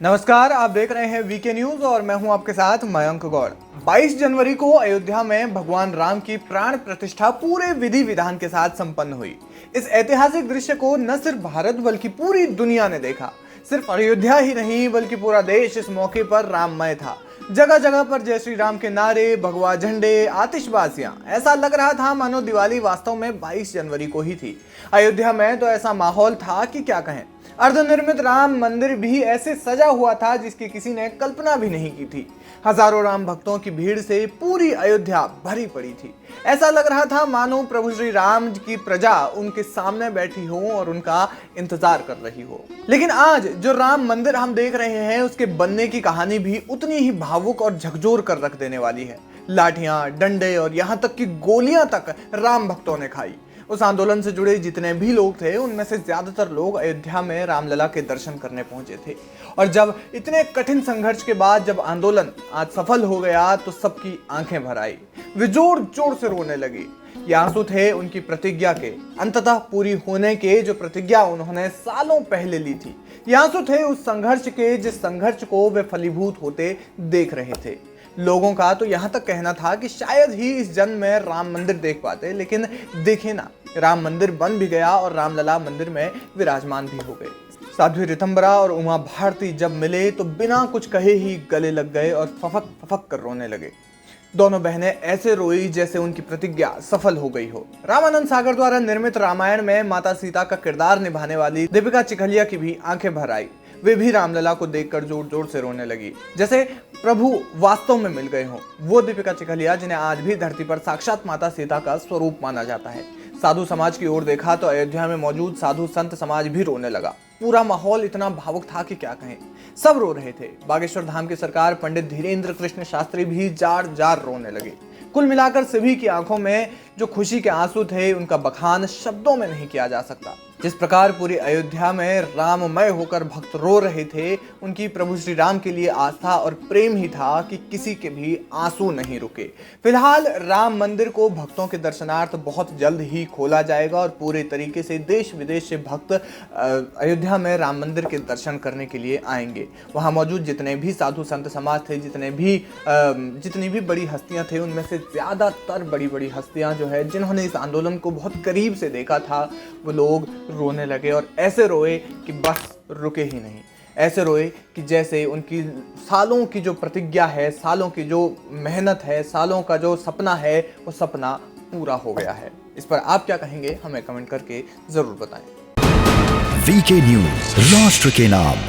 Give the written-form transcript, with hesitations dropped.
नमस्कार, आप देख रहे हैं वीके न्यूज और मैं हूं आपके साथ मयंक गौड़। 22 जनवरी को अयोध्या में भगवान राम की प्राण प्रतिष्ठा पूरे विधि विधान के साथ संपन्न हुई। इस ऐतिहासिक दृश्य को न सिर्फ भारत बल्कि पूरी दुनिया ने देखा। सिर्फ अयोध्या ही नहीं बल्कि पूरा देश इस मौके पर राममय था। जगह जगह पर जय श्री राम के नारे, भगवा झंडे, आतिशबाजियां। ऐसा लग रहा था मानो दिवाली वास्तव में 22 जनवरी को ही थी। अयोध्या में तो ऐसा माहौल था कि क्या कहें। अर्धनिर्मित राम मंदिर भी ऐसे सजा हुआ था जिसकी किसी ने कल्पना भी नहीं की थी। हजारों राम भक्तों की भीड़ से पूरी अयोध्या भरी पड़ी थी। ऐसा लग रहा था मानो प्रभु श्री राम की प्रजा उनके सामने बैठी हो और उनका इंतजार कर रही हो। लेकिन आज जो राम मंदिर हम देख रहे हैं उसके बनने की कहानी भी उतनी ही भावुक और झकझोर कर रख देने वाली है। लाठियां, डंडे और यहाँ तक कि गोलियां तक राम भक्तों ने खाई। उस आंदोलन से जुड़े जितने भी लोग थे उनमें से ज्यादातर लोग अयोध्या में रामलला के दर्शन करने पहुंचे थे। और जब इतने कठिन संघर्ष के बाद जब आंदोलन आज सफल हो गया तो सबकी आंखें भर आई। वे जोर जोर से रोने लगे। ये आंसू थे उनकी प्रतिज्ञा के अंततः पूरी होने के, जो प्रतिज्ञा उन्होंने सालों पहले ली थी। ये आंसू थे उस संघर्ष के जिस संघर्ष को वे फलीभूत होते देख रहे थे। लोगों का तो यहाँ तक कहना था कि शायद ही इस जन्म में राम मंदिर देख पाते, लेकिन देखे ना, राम मंदिर बन भी गया और रामलला मंदिर में विराजमान भी हो गए। साध्वी ऋतंबरा और उमा भारती जब मिले तो बिना कुछ कहे ही गले लग गए और फफक फफक कर रोने लगे। दोनों बहनें ऐसे रोई जैसे उनकी प्रतिज्ञा सफल हो गई हो। रामानंद सागर द्वारा निर्मित रामायण में माता सीता का किरदार निभाने वाली दीपिका चिखलिया की भी आंखें भर आई। वे भी रामलला को देखकर जोर जोर से रोने लगी, जैसे प्रभु वास्तव में मिल गए हों। वो दीपिका चिखलिया जिन्हें आज भी धरती पर साक्षात माता सीता का स्वरूप माना जाता है। साधु समाज की ओर देखा तो अयोध्या में मौजूद साधु संत समाज भी रोने लगा। पूरा माहौल इतना भावुक था कि क्या कहें, सब रो रहे थे। बागेश्वर धाम की सरकार पंडित धीरेन्द्र कृष्ण शास्त्री भी जार जार रोने लगे। कुल मिलाकर सभी की आंखों में जो खुशी के आंसू थे उनका बखान शब्दों में नहीं किया जा सकता। जिस प्रकार पूरी अयोध्या में राममय होकर भक्त रो रहे थे, उनकी प्रभु श्री राम के लिए आस्था और प्रेम ही था कि किसी के भी आंसू नहीं रुके। फिलहाल राम मंदिर को भक्तों के दर्शनार्थ बहुत जल्द ही खोला जाएगा और पूरे तरीके से देश विदेश से भक्त अयोध्या में राम मंदिर के दर्शन करने के लिए आएंगे। वहाँ मौजूद जितने भी साधु संत समाज थे, जितनी भी बड़ी हस्तियाँ थे, उनमें से ज़्यादातर बड़ी बड़ी हस्तियाँ जो है जिन्होंने इस आंदोलन को बहुत करीब से देखा था, वो लोग रोने लगे और ऐसे रोए कि बस रुके ही नहीं। ऐसे रोए कि जैसे उनकी सालों की जो प्रतिज्ञा है, सालों की जो मेहनत है, सालों का जो सपना है, वो सपना पूरा हो गया है। इस पर आप क्या कहेंगे, हमें कमेंट करके जरूर बताएं। वीके न्यूज, राष्ट्र के नाम।